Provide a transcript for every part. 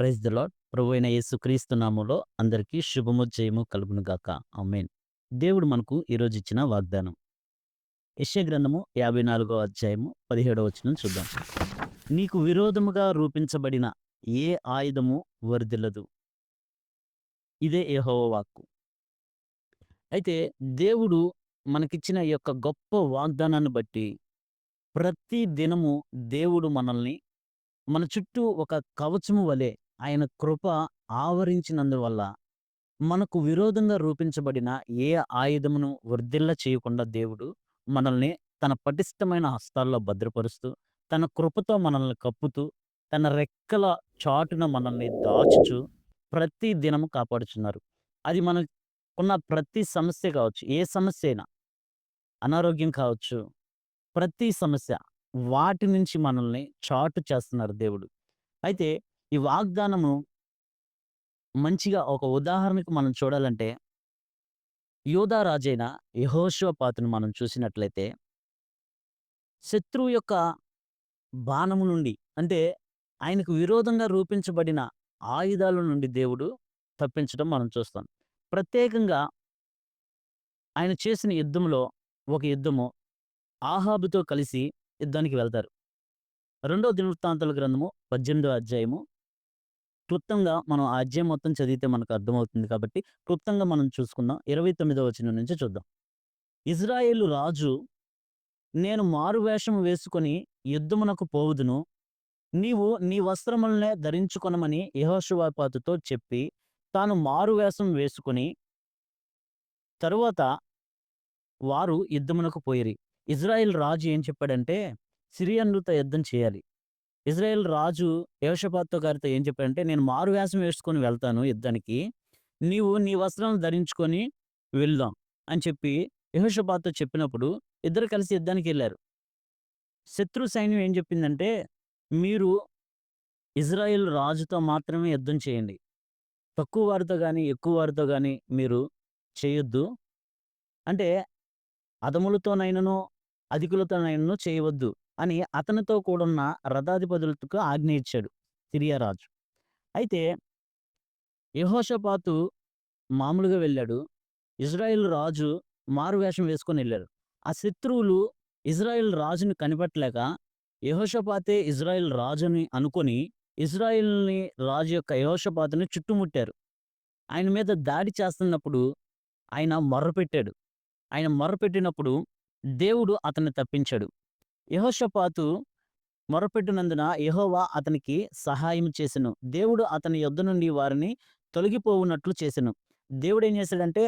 Praise the lord. ప్రభువైన యేసుక్రీస్తు నామములో అందరికీ శుభము, జయము కలుగును గాక. ఆమేన్. దేవుడు మనకు ఈరోజు ఇచ్చిన వాగ్దానం. యెషయా గ్రంథము 54వ అధ్యాయము 17వ వచనం చూద్దాం. నీకు విరోధముగా రూపించబడిన ఏ ఆయుధము వర్ధిల్లదు. ఇదే యెహోవా వాక్కు. అయితే దేవుడు మనకిచ్చిన ఈ యొక్క గొప్ప వాగ్దానాన్ని బట్టి ప్రతి దినము దేవుడు మనల్ని మన చుట్టూ ఒక కవచము వలె ఆయన కృప ఆవరించినందువల్ల మనకు విరోధంగా రూపించబడిన ఏ ఆయుధమును వర్ధిల్ల చేయకుండా దేవుడు మనల్ని తన పటిష్టమైన హస్తాల్లో భద్రపరుస్తూ, తన కృపతో మనల్ని కప్పుతూ, తన రెక్కల చాటున మనల్ని దాచుచు ప్రతి దినము కాపాడుచున్నారు. అది మనకున్న ప్రతి సమస్య కావచ్చు, ఏ సమస్య అయినా, అనారోగ్యం కావచ్చు, ప్రతి సమస్య వాటి నుంచి మనల్ని చాటు చేస్తున్నారు దేవుడు. అయితే ఈ వాగ్దానము మంచిగా ఒక ఉదాహరణకు మనం చూడాలంటే, యోధా రాజైన యెహోషాపాతును మనం చూసినట్లయితే, శత్రువు యొక్క బాణము నుండి అంటే ఆయనకు విరోధంగా రూపించబడిన ఆయుధాల నుండి దేవుడు తప్పించడం మనం చూస్తాం. ప్రత్యేకంగా ఆయన చేసిన యుద్ధంలో ఒక యుద్ధము ఆహాబుతో కలిసి యుద్ధానికి వెళ్తారు. రెండో దినవృత్తాంతాల గ్రంథము 18వ అధ్యాయము క్లుప్తంగా మనం ఆ అధ్యాయం మొత్తం చదివితే మనకు అర్థమవుతుంది కాబట్టి క్లుప్తంగా మనం చూసుకుందాం. 29వ వచనం నుంచి చూద్దాం. ఇజ్రాయేలు రాజు, నేను మారువేషం వేసుకొని యుద్ధమునకు పోవుదును, నీవు నీ వస్త్రములనే ధరించుకొనమని యెహోషాపాతుతో చెప్పి తాను మారువేషం వేసుకొని తరువాత వారు యుద్ధమునకు పోయిరి. ఇజ్రాయేల్ రాజు ఏం చెప్పాడంటే సిరియనులతో యుద్ధం చేయాలి. ఇజ్రాయేల్ రాజు యెహోషాపాతు గారితో ఏం చెప్పాడంటే, నేను మారువేషం వేసుకొని వెళ్తాను యుద్ధానికి, నీవు నీ వస్త్రాలను ధరించుకొని వెళ్దాం అని చెప్పి యెహోషాపాతుతో చెప్పినప్పుడు ఇద్దరు కలిసి యుద్ధానికి వెళ్ళారు. శత్రు సైన్యం ఏం చెప్పిందంటే, మీరు ఇజ్రాయేల్ రాజుతో మాత్రమే యుద్ధం చేయండి, తక్కువ వారితో గాని ఎక్కువ వారితో గాని మీరు చేయొద్దు. అంటే అదములతోనైనను అధికులతోనైనను చేయవద్దు అని అతనితో కూడున్న రథాధిపతులకు ఆజ్ఞ ఇచ్చాడు సిరియా రాజు. అయితే యెహోషాపాతు మామూలుగా వెళ్ళాడు. ఇజ్రాయేల్ రాజు మారువేషం వేసుకొని వెళ్ళారు. ఆ శత్రువులు ఇజ్రాయేల్ రాజుని కనిపెట్టలేక యెహోషాపాతే ఇజ్రాయేల్ రాజుని అనుకొని ఇజ్రాయేల్‌ని రాజు యొక్క యెహోషాపాతుని చుట్టుముట్టారు. ఆయన మీద దాడి చేస్తున్నప్పుడు ఆయన మొర్రపెట్టాడు. ఆయన మొర్రపెట్టినప్పుడు దేవుడు అతన్ని తప్పించాడు. యెహోషాపాతు మొరపెట్టినందున యెహోవా అతనికి సహాయం చేసెను. దేవుడు అతని యొద్ద నుండి వారిని తొలగిపోవునట్లు చేసెను. దేవుడేం చేశాడంటే,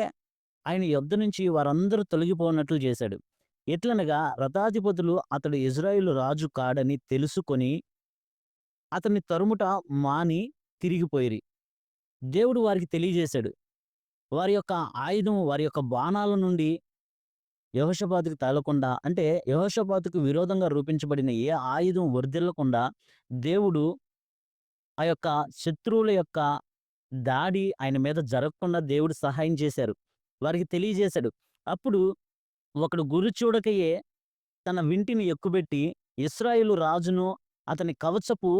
ఆయన యొద్ద నుంచి వారందరూ తొలగిపోవునట్లు చేశాడు. ఎట్లనగా రథాధిపతులు అతడు ఇజ్రాయేలు రాజు కాడని తెలుసుకొని అతన్ని తరుముట మాని తిరిగిపోయిరి. దేవుడు వారికి తెలియజేశాడు. వారి యొక్క ఆయుధం, వారి యొక్క బాణాల నుండి యెహోషాపాతుకు తగలకుండా, అంటే యెహోషాపాతుకు విరోధంగా రూపించబడిన ఏ ఆయుధం వర్ధిల్లకుండా దేవుడు ఆ యొక్క శత్రువుల యొక్క దాడి ఆయన మీద జరగకుండా దేవుడు సహాయం చేశారు. వారికి తెలియజేశాడు. అప్పుడు ఒకడు గురి చూడకయే తన వింటిని ఎక్కుబెట్టి ఇశ్రాయేలు రాజును అతని కవచపు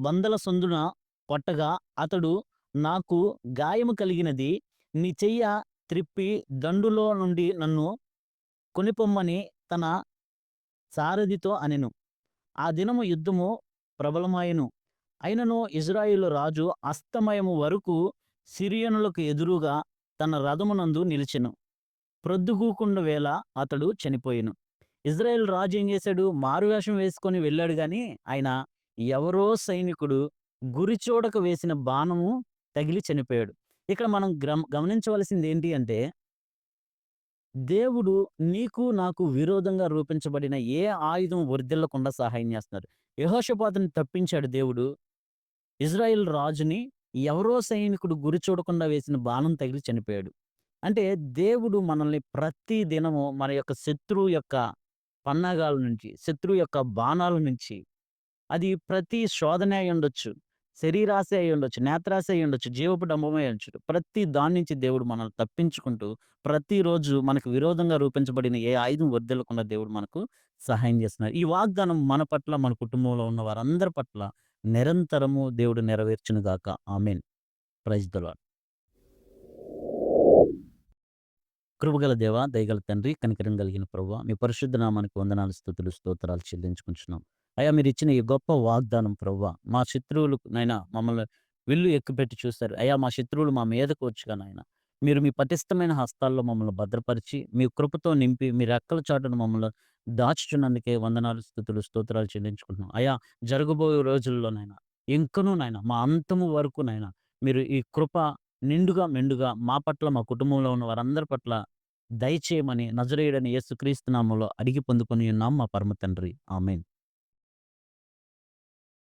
బందల సందున కొట్టగా అతడు, నాకు గాయము కలిగినది, నీ చెయ్య త్రిప్పి దండులో నుండి నన్ను కొనిపొమ్మని తన సారథితో అనెను. ఆ దినము యుద్ధము ప్రబలమాయెను. అయినను ఇజ్రాయేలు రాజు అస్తమయము వరకు సిరియనులకు ఎదురుగా తన రథమునందు నిలిచెను. ప్రొద్దుగూకుండ వేళ అతడు చనిపోయెను. ఇజ్రాయేల్ రాజు ఏం చేశాడు? మారువేషం వేసుకొని వెళ్ళాడు గాని ఆయన ఎవరో సైనికుడు గురి చూడక వేసిన బాణము తగిలి చనిపోయాడు. ఇక్కడ మనం గమనించవలసింది ఏంటి అంటే, దేవుడు నీకు నాకు విరోధంగా రూపించబడిన ఏ ఆయుధం వర్ధిల్లకుండా సహాయం చేస్తున్నారు. యెహోషాపాతుని తప్పించాడు దేవుడు. ఇజ్రాయేల్ రాజుని ఎవరో సైనికుడు గురి చూడకుండా వేసిన బాణం తగిలి చనిపోయాడు. అంటే దేవుడు మనల్ని ప్రతి దినము మన యొక్క శత్రువు యొక్క పన్నాగాల నుంచి, శత్రువు యొక్క బాణాల నుంచి, అది ప్రతి శోధన అయ్యుండొచ్చు, శరీరాశ అయ్యుండొచ్చు, నేత్రాశ అయ్యుండొచ్చు, జీవపు డంబమే అయ్యుండొచ్చు. ప్రతి దాని నుంచి దేవుడు మనల్ని తప్పించుకుంటూ, ప్రతిరోజు మనకు విరోధంగా రూపించబడిన ఏ ఆయుధం వర్ధిల్లకుండా దేవుడు మనకు సహాయం చేస్తున్నారు. ఈ వాగ్దానం మన పట్ల, మన కుటుంబంలో ఉన్న వారందరి పట్ల నిరంతరము దేవుడు నెరవేర్చును గాక. ఆమేన్. Praise the Lord. కృపగల దేవా, దయగల తండ్రి, కనికరం కలిగిన ప్రభువా, మీ పరిశుద్ధ నామానికి వందనాలు, స్తుతులు, స్తోత్రాలు చెల్లించుకుంటున్నాం. అయ్యా, మీరిచ్చిన ఈ గొప్ప వాగ్దానం ప్రభువా, మా శత్రువులు నైనా మమ్మల్ని విల్లు ఎక్కుపెట్టి చూస్తారు. అయ్యా, మా శత్రువులు మా మీదకు వచ్చుగా నాయన, మీరు మీ పటిష్టమైన హస్తాల్లో మమ్మల్ని భద్రపరిచి, మీ కృపతో నింపి, మీ రెక్కల చాటున మమ్మల్ని దాచుచున్నందుకే వందనాలు, స్తుతులు, స్తోత్రాలు చెల్లించుకుంటున్నాం. అయ్యా, జరగబోయే రోజుల్లోనైనా, ఇంకనూ నాయన, మా అంతము వరకు నాయన, మీరు ఈ కృప నిండుగా, మెండుగా మా పట్ల, మా కుటుంబంలో ఉన్న వారందరి పట్ల దయచేయమని నజరేయుడైన యేసుక్రీస్తు నామంలో అడిగి పొందుకొని ఉన్నాం మా పరమ తండ్రి. ఆమేన్.